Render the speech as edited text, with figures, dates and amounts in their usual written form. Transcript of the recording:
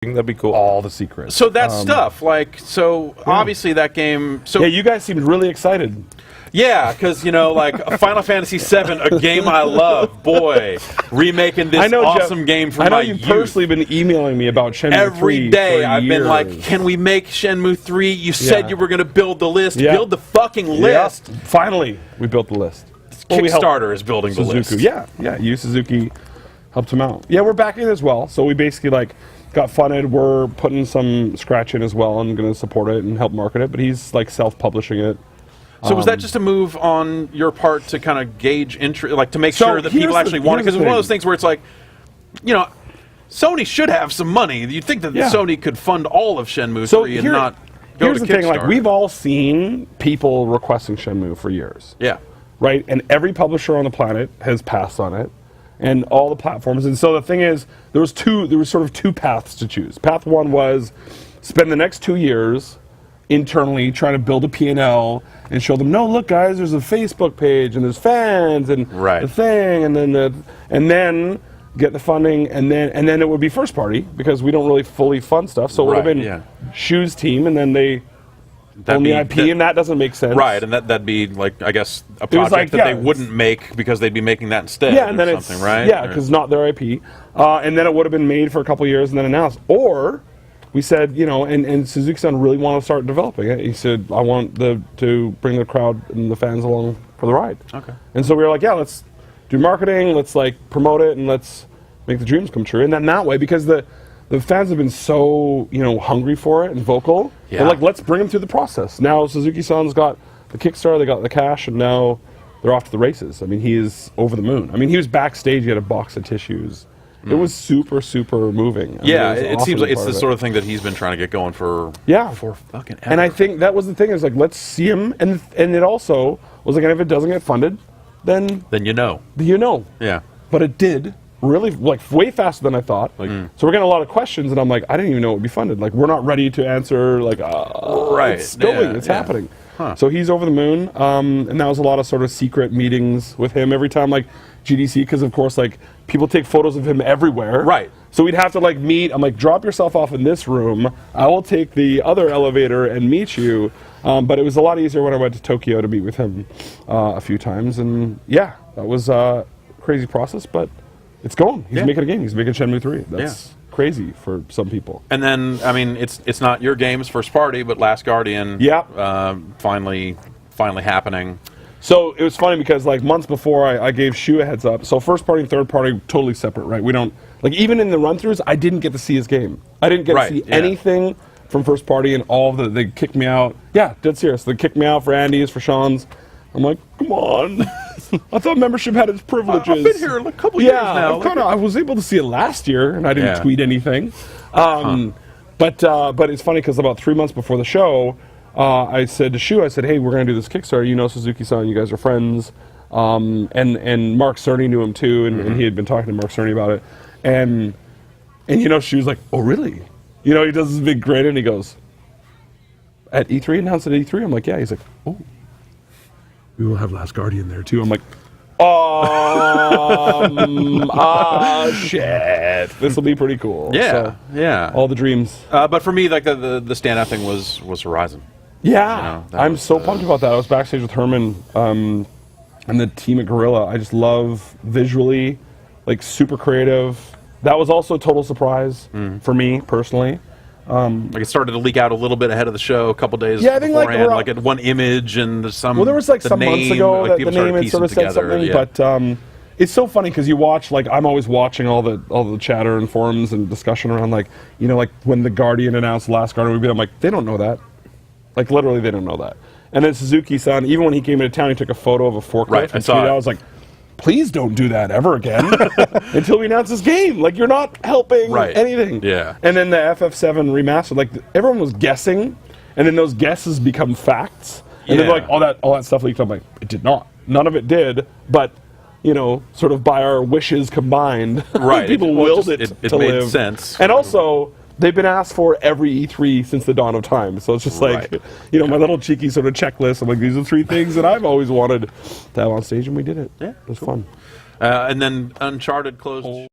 That'd be cool. all the secrets. So that stuff, like, obviously that game. So yeah, you guys seemed really excited. yeah, because like Final Fantasy VII, a game I love, boy, remaking this awesome Jeff, game from I know my you've youth. personally been emailing me about Shenmue 3 Every day for I've been like, years. can we make Shenmue 3? You said Yeah. you were going to build the list. Yeah. Build the fucking list. Yeah. Finally, we built the list. Well, we helped Kickstarter is building the Suzuki. list. Yeah, Yu Suzuki helped him out. Yeah, we're backing it as well. So we basically like got funded. We're putting some scratch in as well and going to support it and help market it. But he's like self-publishing it. So was that just a move on your part to kind of gauge interest, like to make sure that people actually want it? Because it's one of those things where it's like, Sony should have some money. You'd think that Sony could fund all of Shenmue 3 and not go here's to the thing, like Kickstarter. we've all seen people requesting Shenmue for years. Yeah. Right? And every publisher on the planet has passed on it. And all the platforms. And so the thing is, there was sort of two paths to choose. Path one was spend the next 2 years internally trying to build a P&L and show them, no, look guys, there's a Facebook page and there's fans and the thing, and then get the funding, and then it would be first party because we don't really fully fund stuff. So it would have been Shu's team, and then they own the IP, and that doesn't make sense. Right, and that'd be like, I guess, a project that they wouldn't make because they'd be making that instead. Yeah, and then something, right? Yeah, because not their IP. And then it would have been made for a couple of years and then announced. Or we said, and Suzuki-san really wanted to start developing it. He said, I want to bring the crowd and the fans along for the ride. Okay. And so we were like, yeah, let's do marketing, let's like promote it, and let's make the dreams come true. And then that way, because the fans have been so, hungry for it and vocal. Yeah. And like, let's bring them through the process. Now Suzuki-san's got the Kickstarter, they got the cash, and now they're off to the races. I mean, he is over the moon. I mean, he was backstage, he had a box of tissues. It was super, super moving. Yeah, it seems like it's the sort of thing that he's been trying to get going for fucking ever. And I think that was the thing, is like, let's see him, and it also was like, and if it doesn't get funded, then you know. Yeah. But it did. Really, like, way faster than I thought. Like, so we're getting a lot of questions, and I'm like, I didn't even know it would be funded. Like, we're not ready to answer, like, it's going, it's happening. Huh. So he's over the moon, and that was a lot of sort of secret meetings with him every time, like, GDC, because, of course, like, people take photos of him everywhere. Right. So we'd have to, like, meet. I'm like, drop yourself off in this room. I will take the other elevator and meet you. But it was a lot easier when I went to Tokyo to meet with him a few times. And, yeah, that was a crazy process, but it's going. He's making a game. He's making Shenmue 3. That's crazy for some people. And then, I mean, it's not your game's first party, but Last Guardian finally happening. So it was funny because like months before I gave Shu a heads up. So first party and third party totally separate, right? We don't, like, even in the run-throughs, I didn't get to see his game. I didn't get to see anything from first party, and they kicked me out. Yeah, dead serious. They kicked me out for Andy's, for Sean's. I'm like, come on. I thought membership had its privileges. I've been here a couple years now. I was able to see it last year, and I didn't tweet anything. But it's funny because about 3 months before the show, I said to Shu, hey, we're going to do this Kickstarter. You know Suzuki-san, you guys are friends. And Mark Cerny knew him too, and he had been talking to Mark Cerny about it. And Shu's like, oh, really? He does this big grin, and he goes, at E3, announced at E3? I'm like, yeah. He's like, oh, we will have Last Guardian there too. I'm like, shit. This will be pretty cool. Yeah, so, all the dreams. But for me, like the standout thing was Horizon. Yeah, I'm so pumped about that. I was backstage with Herman and the team at Guerrilla. I just love visually, like, super creative. That was also a total surprise for me personally. Like, it started to leak out a little bit ahead of the show, a couple days beforehand, like at one image and some. Well, there was like some months ago that the name had sort of said something, but it's so funny because you watch, like, I'm always watching all the chatter and forums and discussion around, like, like when the Guardian announced Last Guardian, I'm like, they don't know that. Like, literally, they don't know that. And then Suzuki-san, even when he came into town, he took a photo of a forklift. I saw it. I was like, please don't do that ever again until we announce this game. Like, you're not helping anything. Yeah. And then the FF7 remastered, like, everyone was guessing, and then those guesses become facts. And then, like, all that stuff leaked. I'm like, it did not. None of it did, but, sort of by our wishes combined, people willed it to live. It made sense. And also, they've been asked for every E3 since the dawn of time. So it's just like, my little cheeky sort of checklist. I'm like, these are 3 things that I've always wanted to have on stage, and we did it. Yeah. It was fun. And then Uncharted closed.